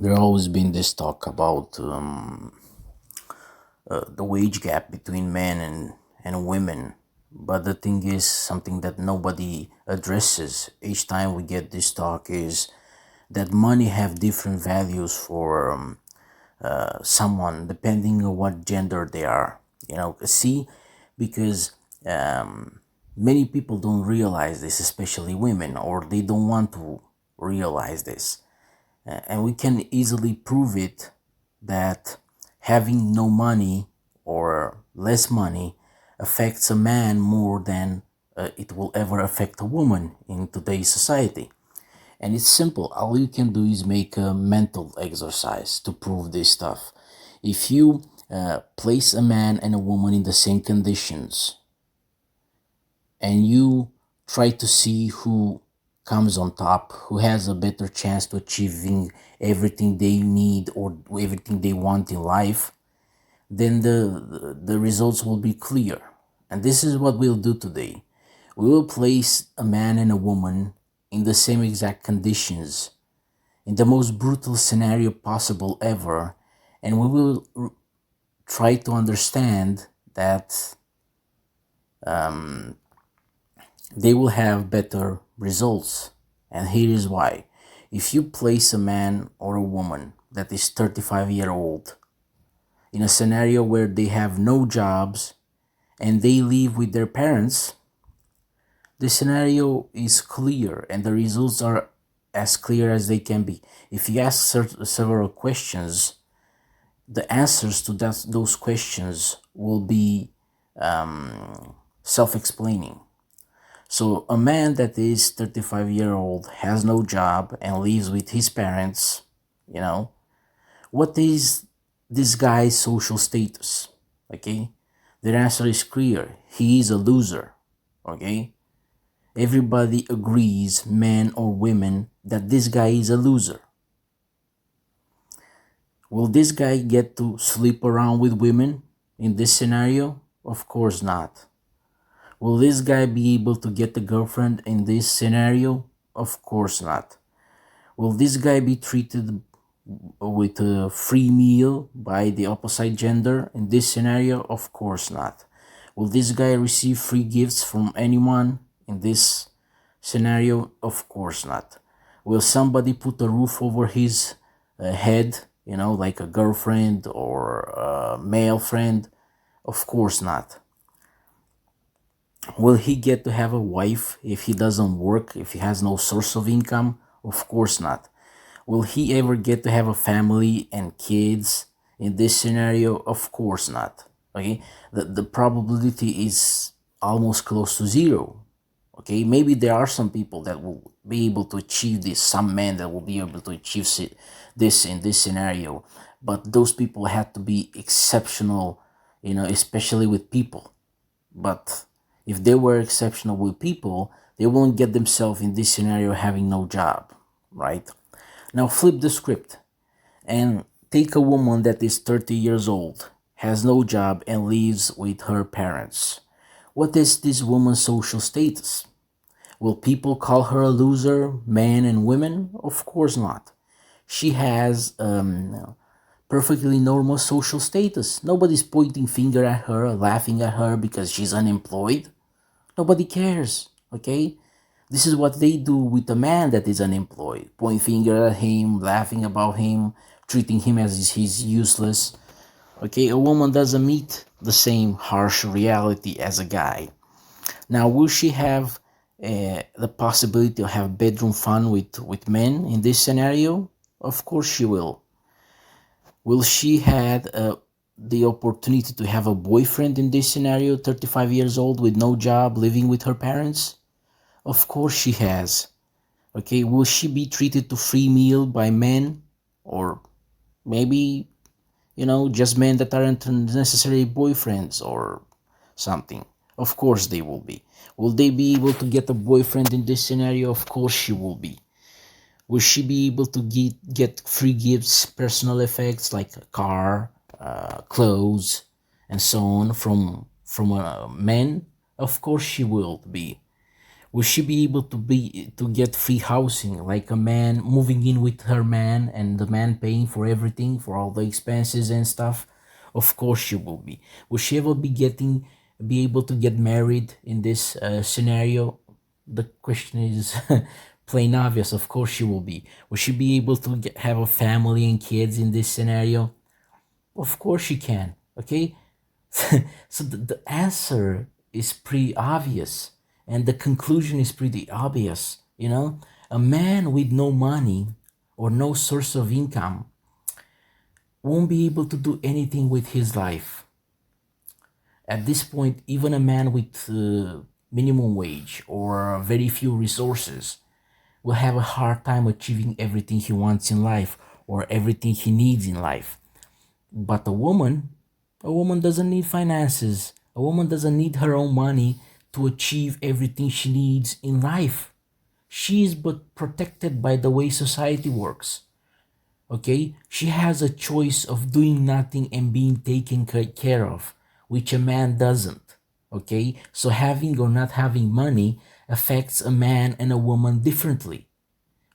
There always been this talk about the wage gap between men and women, but the thing is something that nobody addresses each time we get this talk is that money have different values for someone depending on what gender they are. See, because many people don't realize this, especially women, or they don't want to realize this. And we can easily prove it that having no money or less money affects a man more than it will ever affect a woman in today's society. And it's simple. All you can do is make a mental exercise to prove this stuff. If you place a man and a woman in the same conditions and you try to see who comes on top, who has a better chance to achieving everything they need or everything they want in life, then the results will be clear. And this is what we'll do today. We will place a man and a woman in the same exact conditions, in the most brutal scenario possible ever, and we will try to understand that they will have better results. And here is why. If you place a man or a woman that is 35-year old in a scenario where they have no jobs and they live with their parents, the scenario is clear and the results are as clear as they can be. If you ask several questions, the answers to those questions will be self-explaining. So a man that is 35-year-old, has no job and lives with his parents, what is this guy's social status? Okay? The answer is clear. He is a loser. Okay? Everybody agrees, men or women, that this guy is a loser. Will this guy get to sleep around with women in this scenario? Of course not. Will this guy be able to get a girlfriend in this scenario? Of course not. Will this guy be treated with a free meal by the opposite gender in this scenario? Of course not. Will this guy receive free gifts from anyone in this scenario? Of course not. Will somebody put a roof over his head, like a girlfriend or a male friend? Of course not. Will he get to have a wife if he doesn't work, if he has no source of income? Of course not. Will he ever get to have a family and kids in this scenario? Of course not. Okay, the probability is almost close to zero. Okay, maybe there are some people that will be able to achieve this, some men that will be able to achieve this in this scenario, but those people have to be exceptional, especially with people. But if they were exceptional with people, they won't get themselves in this scenario having no job, right? Now flip the script and take a woman that is 30 years old, has no job, and lives with her parents. What is this woman's social status? Will people call her a loser, men and women? Of course not. She has perfectly normal social status. Nobody's pointing finger at her, laughing at her because she's unemployed. Nobody cares, okay? This is what they do with a man that is unemployed. Point finger at him, laughing about him, treating him as he's useless. Okay, a woman doesn't meet the same harsh reality as a guy. Now, will she have the possibility to have bedroom fun with men in this scenario? Of course she will. Will she had the opportunity to have a boyfriend in this scenario, 35 years old with no job, living with her parents? Of course she has. Okay, will she be treated to free meal by men? Or maybe, just men that aren't necessarily boyfriends or something? Of course they will be. Will they be able to get a boyfriend in this scenario? Of course she will be. Will she be able to get free gifts, personal effects like a car, clothes, and so on from men? Of course she will be. Will she be able to get free housing, like a man moving in with her man and the man paying for everything, for all the expenses and stuff? Of course she will be. Will she ever be able to get married in this scenario? The question is plain obvious. Of course she will be. Will she be able to have a family and kids in this scenario? Of course she can. Okay, so the answer is pretty obvious, and the conclusion is pretty obvious. A man with no money or no source of income won't be able to do anything with his life. At this point, even a man with minimum wage or very few resources will have a hard time achieving everything he wants in life or everything he needs in life. But a woman doesn't need finances. A woman doesn't need her own money to achieve everything she needs in life. She is but protected by the way society works. Okay? She has a choice of doing nothing and being taken care of, which a man doesn't. Okay? So having or not having money affects a man and a woman differently.